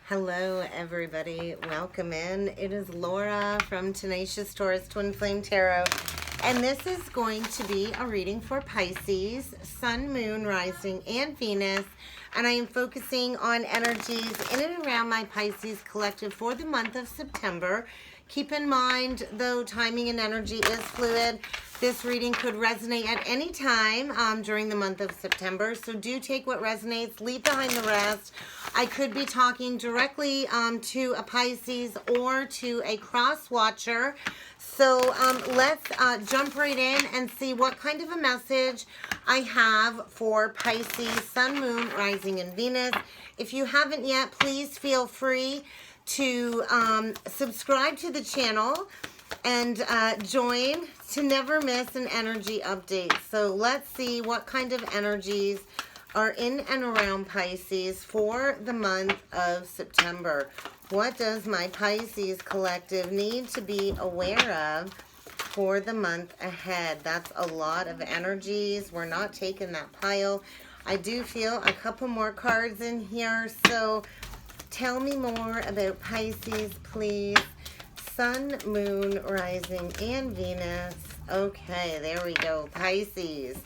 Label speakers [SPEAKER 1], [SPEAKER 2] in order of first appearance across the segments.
[SPEAKER 1] Hello, everybody. Welcome in. It is Laura from Tenacious Taurus Twin Flame Tarot, and this is going to be a reading for Pisces, Sun, Moon, Rising, and Venus. And I am focusing on energies in and around my Pisces collective for the month of September. Keep in mind, though, timing and energy is fluid. This reading could resonate at any time during the month of September, so do take what resonates, leave behind the rest. I could be talking directly to a Pisces or to a cross watcher. So let's jump right in and see what kind of a message I have for Pisces, Sun, Moon, Rising, and Venus. If you haven't yet, please feel free to subscribe to the channel and join to never miss an energy update. So let's see what kind of energies are in and around Pisces for the month of September. What does my Pisces collective need to be aware of for the month ahead? That's a lot of energies. We're not taking that pile. I do feel a couple more cards in here, so tell me more about Pisces, please. Sun, Moon, Rising, and Venus. Okay, there we go. Pisces.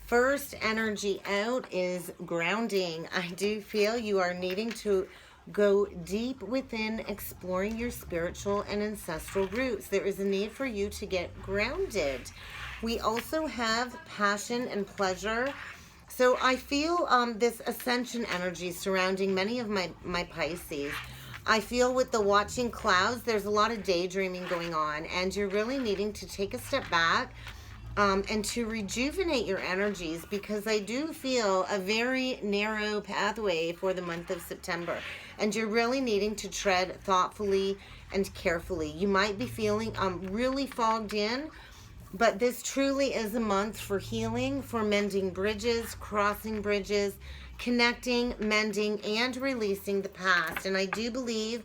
[SPEAKER 1] First energy out is grounding. I do feel you are needing to go deep within exploring your spiritual and ancestral roots. There is a need for you to get grounded. We also have passion and pleasure. So I feel this ascension energy surrounding many of my Pisces. I feel with the watching clouds, there's a lot of daydreaming going on, and you're really needing to take a step back and to rejuvenate your energies, because I do feel a very narrow pathway for the month of September, and you're really needing to tread thoughtfully and carefully. You might be feeling really fogged in, but this truly is a month for healing, for mending bridges, crossing bridges, connecting, mending, and releasing the past. And I do believe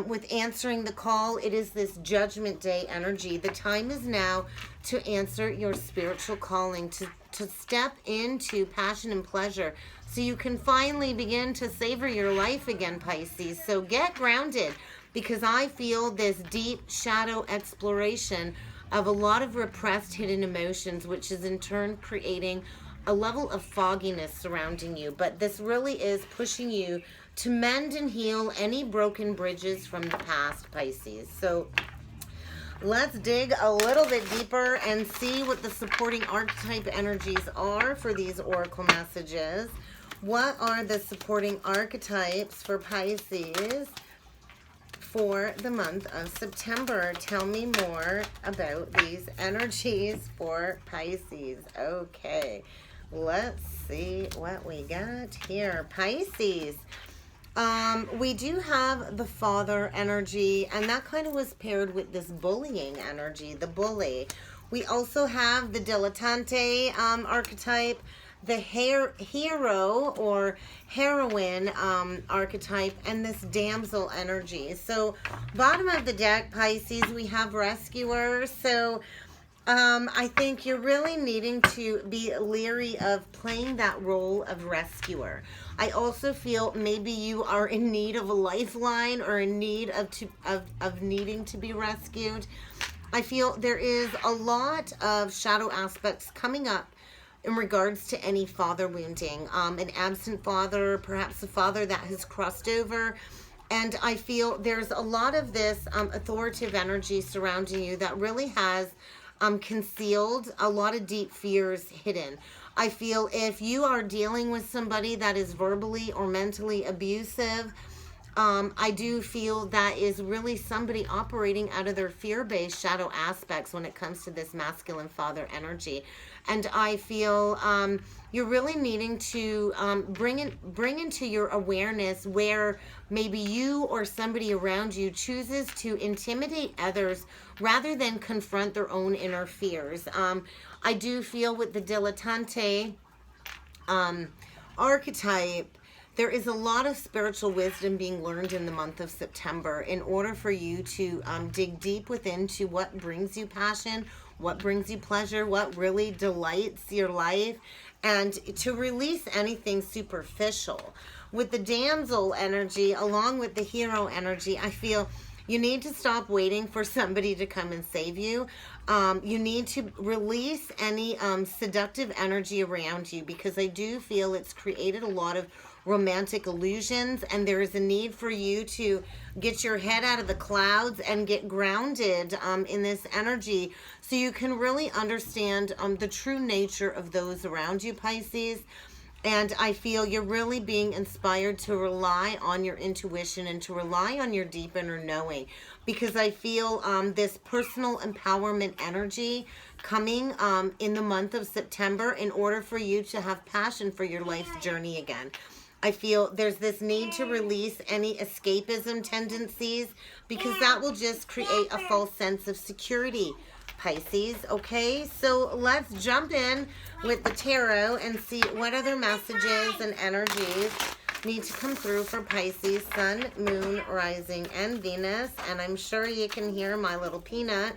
[SPEAKER 1] with answering the call, it is this Judgment Day energy. The time is now to answer your spiritual calling, to step into passion and pleasure, so you can finally begin to savor your life again, Pisces. So get grounded, because I feel this deep shadow exploration of a lot of repressed hidden emotions, which is in turn creating a level of fogginess surrounding you. But this really is pushing you to mend and heal any broken bridges from the past, Pisces. So let's dig a little bit deeper and see what the supporting archetype energies are for these oracle messages. What are the supporting archetypes for Pisces for the month of September? Tell me more about these energies for Pisces. Okay, let's see what we got here. Pisces. We do have the father energy, and that kind of was paired with this bullying energy, the bully. We also have the dilettante archetype, the hero or heroine archetype, and this damsel energy. So bottom of the deck, Pisces, we have rescuer. So I think you're really needing to be leery of playing that role of rescuer. I also feel maybe you are in need of a lifeline, or in need of needing to be rescued. I feel there is a lot of shadow aspects coming up in regards to any father wounding, an absent father, perhaps a father that has crossed over. And I feel there's a lot of this authoritative energy surrounding you that really has concealed a lot of deep fears hidden. I feel if you are dealing with somebody that is verbally or mentally abusive, I do feel that is really somebody operating out of their fear-based shadow aspects when it comes to this masculine father energy. And I feel you're really needing to bring into your awareness where maybe you or somebody around you chooses to intimidate others rather than confront their own inner fears. I do feel with the dilettante archetype, there is a lot of spiritual wisdom being learned in the month of September in order for you to dig deep within to what brings you passion, what brings you pleasure, what really delights your life, and to release anything superficial. with the damsel energy along with the hero energy, I feel you need to stop waiting for somebody to come and save you. You need to release any seductive energy around you, because I do feel it's created a lot of romantic illusions, and there is a need for you to get your head out of the clouds and get grounded in this energy, so you can really understand the true nature of those around you, Pisces. And I feel you're really being inspired to rely on your intuition and to rely on your deep inner knowing, because I feel this personal empowerment energy coming in the month of September in order for you to have passion for your life's journey again. I feel there's this need to release any escapism tendencies, because that will just create a false sense of security, Pisces. Okay, so let's jump in with the tarot and see what other messages and energies need to come through for Pisces, Sun, Moon, Rising, and Venus. And I'm sure you can hear my little peanut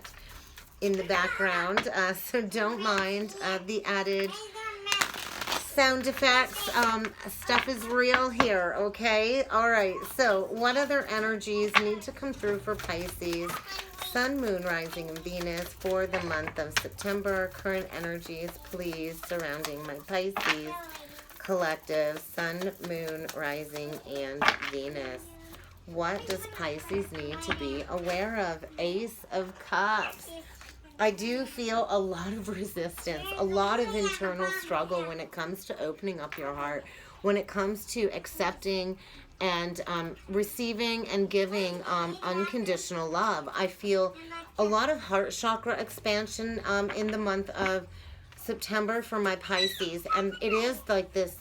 [SPEAKER 1] in the background, so don't mind the added sound effects. Stuff is real here, okay? All right, so what other energies need to come through for Pisces, Sun, Moon, Rising, and Venus for the month of September? Current energies, please, surrounding my Pisces collective, Sun, Moon, Rising, and Venus. What does Pisces need to be aware of? Ace of Cups. I do feel a lot of resistance, a lot of internal struggle when it comes to opening up your heart, when it comes to accepting and receiving and giving unconditional love. I feel a lot of heart chakra expansion in the month of September for my Pisces, and it is like this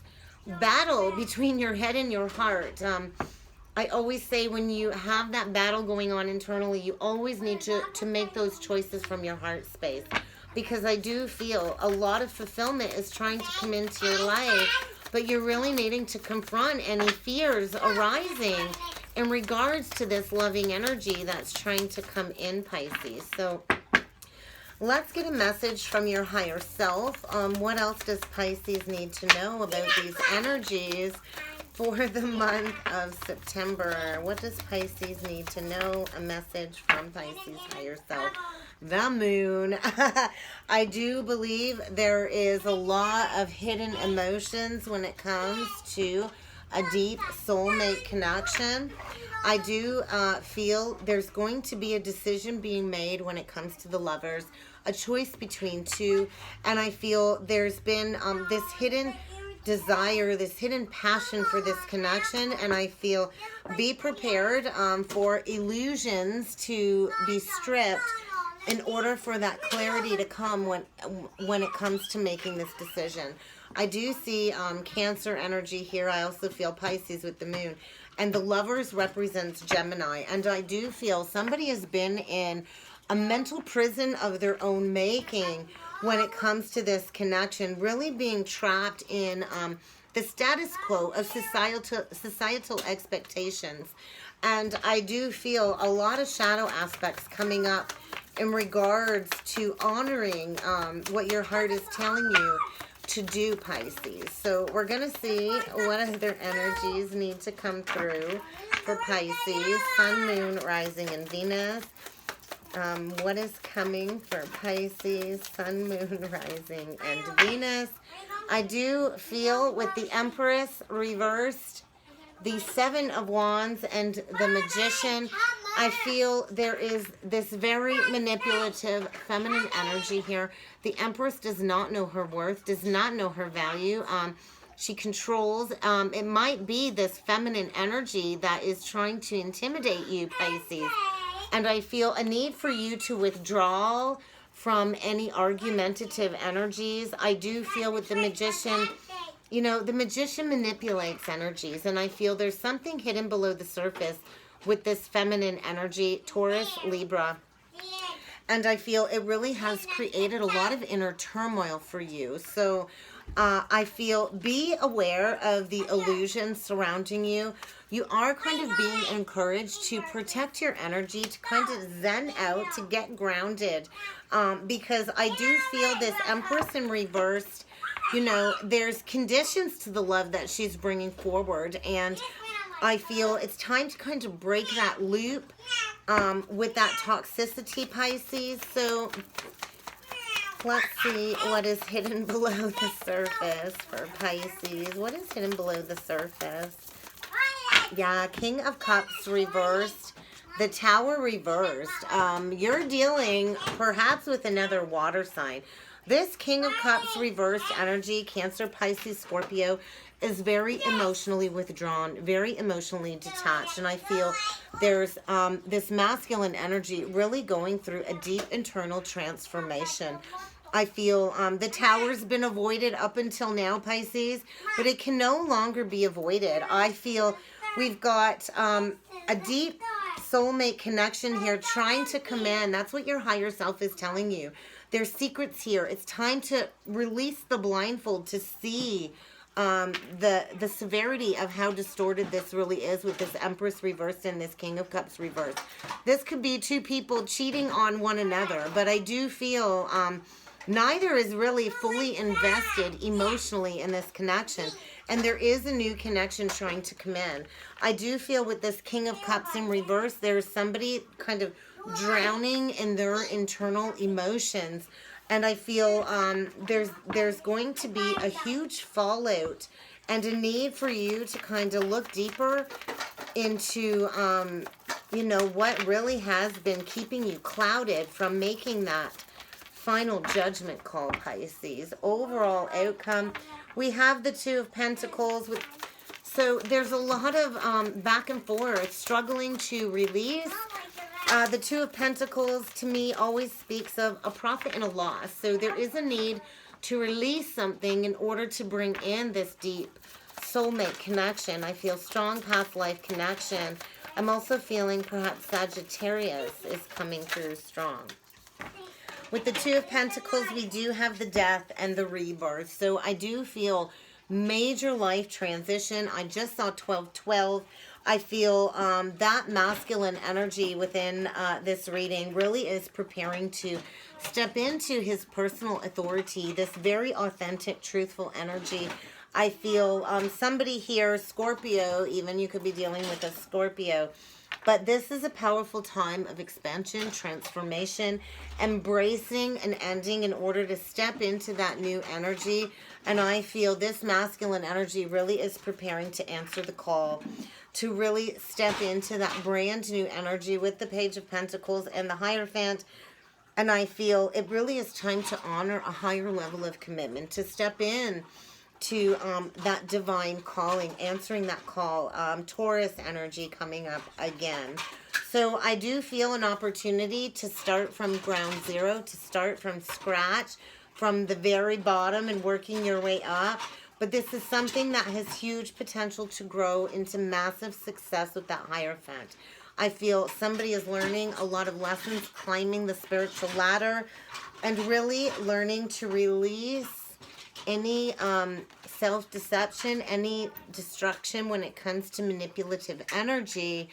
[SPEAKER 1] battle between your head and your heart. I always say when you have that battle going on internally, you always need to make those choices from your heart space, because I do feel a lot of fulfillment is trying to come into your life, but you're really needing to confront any fears arising in regards to this loving energy that's trying to come in, Pisces. So let's get a message from your higher self. What else does Pisces need to know about these energies for the month of September? What does Pisces need to know? A message from Pisces higher self. The moon. I do believe there is a lot of hidden emotions when it comes to a deep soulmate connection. I do feel there's going to be a decision being made when it comes to the lovers, a choice between two, and I feel there's been this hidden desire, this hidden passion for this connection, and I feel be prepared for illusions to be stripped in order for that clarity to come when it comes to making this decision. I do see Cancer energy here. I also feel Pisces with the moon, and the lovers represents Gemini, and I do feel somebody has been in a mental prison of their own making when it comes to this connection, really being trapped in the status quo of societal expectations. And I do feel a lot of shadow aspects coming up in regards to honoring what your heart is telling you to do, Pisces. So we're going to see what other energies need to come through for Pisces, Sun, Moon, Rising, and Venus. What is coming for Pisces, Sun, Moon, Rising, and Venus? I do feel with the Empress reversed, the Seven of Wands, and the Magician, I feel there is this very manipulative feminine energy here. The Empress does not know her worth, does not know her value. She controls. It might be this feminine energy that is trying to intimidate you, Pisces. And I feel a need for you to withdraw from any argumentative energies. I do feel with the Magician, you know, the Magician manipulates energies, and I feel there's something hidden below the surface with this feminine energy, Taurus, Libra. And I feel it really has created a lot of inner turmoil for you. So I feel be aware of the illusions surrounding you. You are kind of being encouraged to protect your energy, to kind of zen out, to get grounded. Because I do feel this Empress in reverse you know, there's conditions to the love that she's bringing forward, and I feel it's time to kind of break that loop with that toxicity, Pisces. So let's see what is hidden below the surface for Pisces. What is hidden below the surface? Yeah, King of Cups reversed. The Tower reversed. You're dealing perhaps with another water sign. This King of Cups reversed energy, Cancer, Pisces, Scorpio, is very emotionally withdrawn, very emotionally detached. And I feel there's this masculine energy really going through a deep internal transformation. I feel the Tower's been avoided up until now, Pisces, but it can no longer be avoided. I feel we've got a deep soulmate connection here trying to come in. That's what your higher self is telling you. There's secrets here. It's time to release the blindfold to see the severity of how distorted this really is with this Empress reversed and this King of Cups reversed. This could be two people cheating on one another, but I do feel neither is really fully invested emotionally in this connection. And there is a new connection trying to come in. I do feel with this King of Cups in reverse, there's somebody kind of drowning in their internal emotions. And I feel there's going to be a huge fallout and a need for you to kind of look deeper into, you know, what really has been keeping you clouded from making that final judgment call, Pisces. Overall outcome, we have the Two of Pentacles. So there's a lot of back and forth, struggling to release. The Two of Pentacles, to me, always speaks of a profit and a loss. So there is a need to release something in order to bring in this deep soulmate connection. I feel strong past life connection. I'm also feeling perhaps Sagittarius is coming through strong. With the Two of Pentacles, we do have the Death and the Rebirth. So I do feel major life transition. I just saw 1212. I feel that masculine energy within this reading really is preparing to step into his personal authority, this very authentic, truthful energy. I feel somebody here, Scorpio, even you could be dealing with a Scorpio, but this is a powerful time of expansion, transformation, embracing and ending in order to step into that new energy. And I feel this masculine energy really is preparing to answer the call, to really step into that brand new energy with the Page of Pentacles and the Hierophant. And I feel it really is time to honor a higher level of commitment, to step in to that divine calling, answering that call. Taurus energy coming up again. So I do feel an opportunity to start from ground zero, to start from scratch, from the very bottom and working your way up. But this is something that has huge potential to grow into massive success with that Hierophant. I feel somebody is learning a lot of lessons, climbing the spiritual ladder, and really learning to release any self-deception, any destruction when it comes to manipulative energy,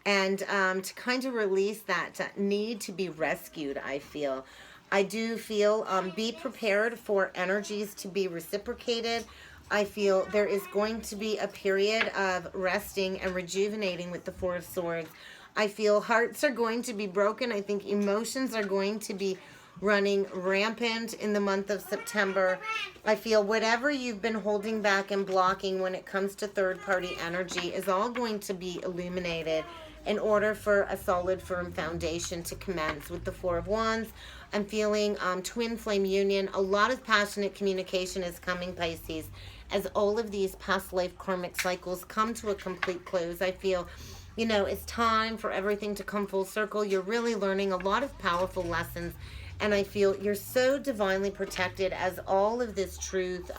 [SPEAKER 1] and to kind of release that need to be rescued, I feel. I do feel be prepared for energies to be reciprocated. I feel there is going to be a period of resting and rejuvenating with the Four of Swords. I feel hearts are going to be broken. I think emotions are going to be running rampant in the month of September. I feel whatever you've been holding back and blocking when it comes to third-party energy is all going to be illuminated in order for a solid, firm foundation to commence. With the Four of Wands, I'm feeling twin flame union. A lot of passionate communication is coming, Pisces, as all of these past life karmic cycles come to a complete close. I feel, you know, it's time for everything to come full circle. You're really learning a lot of powerful lessons, and I feel you're so divinely protected as all of this truth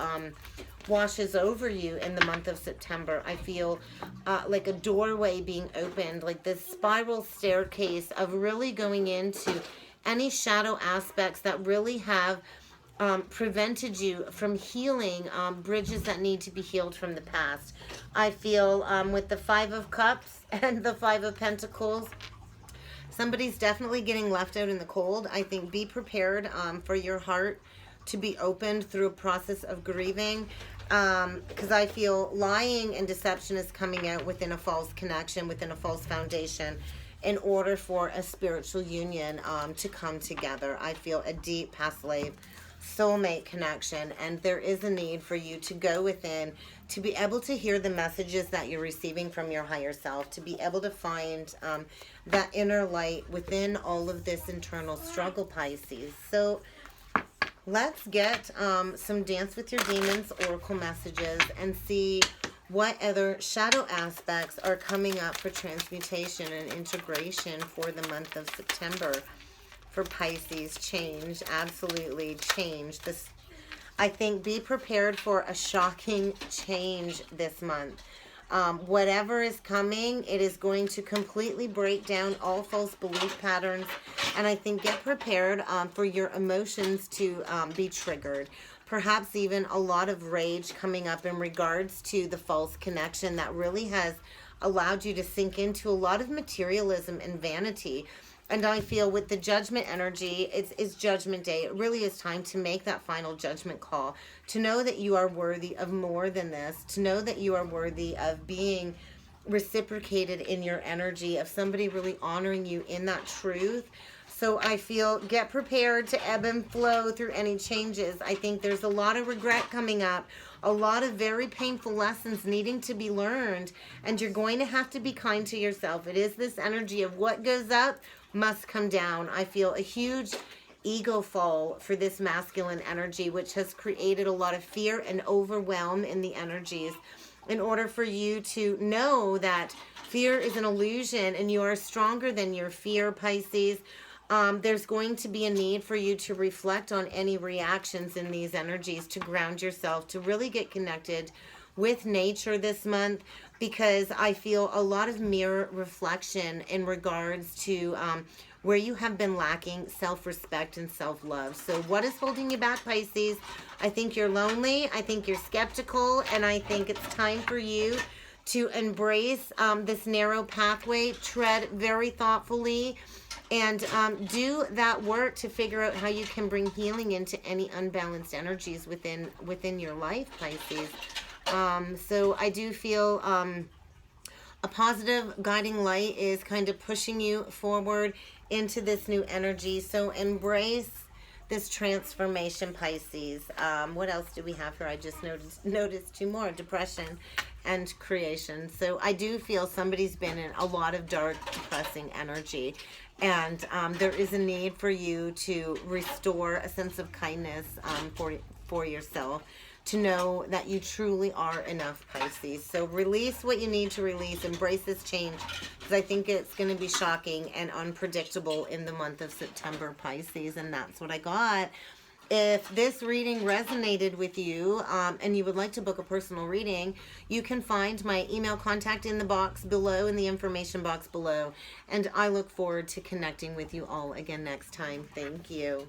[SPEAKER 1] washes over you in the month of September. I feel like a doorway being opened, like this spiral staircase of really going into any shadow aspects that really have prevented you from healing bridges that need to be healed from the past. I feel with the Five of Cups and the Five of Pentacles, somebody's definitely getting left out in the cold. I think be prepared for your heart to be opened through a process of grieving. Because I feel lying and deception is coming out within a false connection, within a false foundation, in order for a spiritual union to come together. I feel a deep past life soulmate connection, and there is a need for you to go within, to be able to hear the messages that you're receiving from your higher self, to be able to find that inner light within all of this internal struggle, Pisces. So let's get some Dance with Your Demons oracle messages and see what other shadow aspects are coming up for transmutation and integration for the month of September for Pisces. Change, absolutely change. This, I think, be prepared for a shocking change this month. Whatever is coming, it is going to completely break down all false belief patterns. And I think get prepared for your emotions to be triggered. Perhaps even a lot of rage coming up in regards to the false connection that really has allowed you to sink into a lot of materialism and vanity. And I feel with the judgment energy, it's judgment day. It really is time to make that final judgment call. To know that you are worthy of more than this. To know that you are worthy of being reciprocated in your energy. Of somebody really honoring you in that truth. So I feel get prepared to ebb and flow through any changes. I think there's a lot of regret coming up. A lot of very painful lessons needing to be learned. And you're going to have to be kind to yourself. It is this energy of what goes up must come down. I feel a huge ego fall for this masculine energy, which has created a lot of fear and overwhelm in the energies. In order for you to know that fear is an illusion and you are stronger than your fear, Pisces, there's going to be a need for you to reflect on any reactions in these energies, to ground yourself, to really get connected with nature this month, because I feel a lot of mirror reflection in regards to where you have been lacking self-respect and self-love. So what is holding you back, Pisces? I think you're lonely. I think you're skeptical. And I think it's time for you to embrace this narrow pathway, tread very thoughtfully, and do that work to figure out how you can bring healing into any unbalanced energies within your life, Pisces. So I do feel a positive guiding light is kind of pushing you forward into this new energy. So embrace this transformation, Pisces. What else do we have here? I just noticed two more: depression and creation. So I do feel somebody's been in a lot of dark, depressing energy. And there is a need for you to restore a sense of kindness for yourself, to know that you truly are enough, Pisces. So release what you need to release. Embrace this change, because I think it's going to be shocking and unpredictable in the month of September, Pisces. And that's what I got. If this reading resonated with you and you would like to book a personal reading, you can find my email contact in the box below, in the information box below. And I look forward to connecting with you all again next time. Thank you.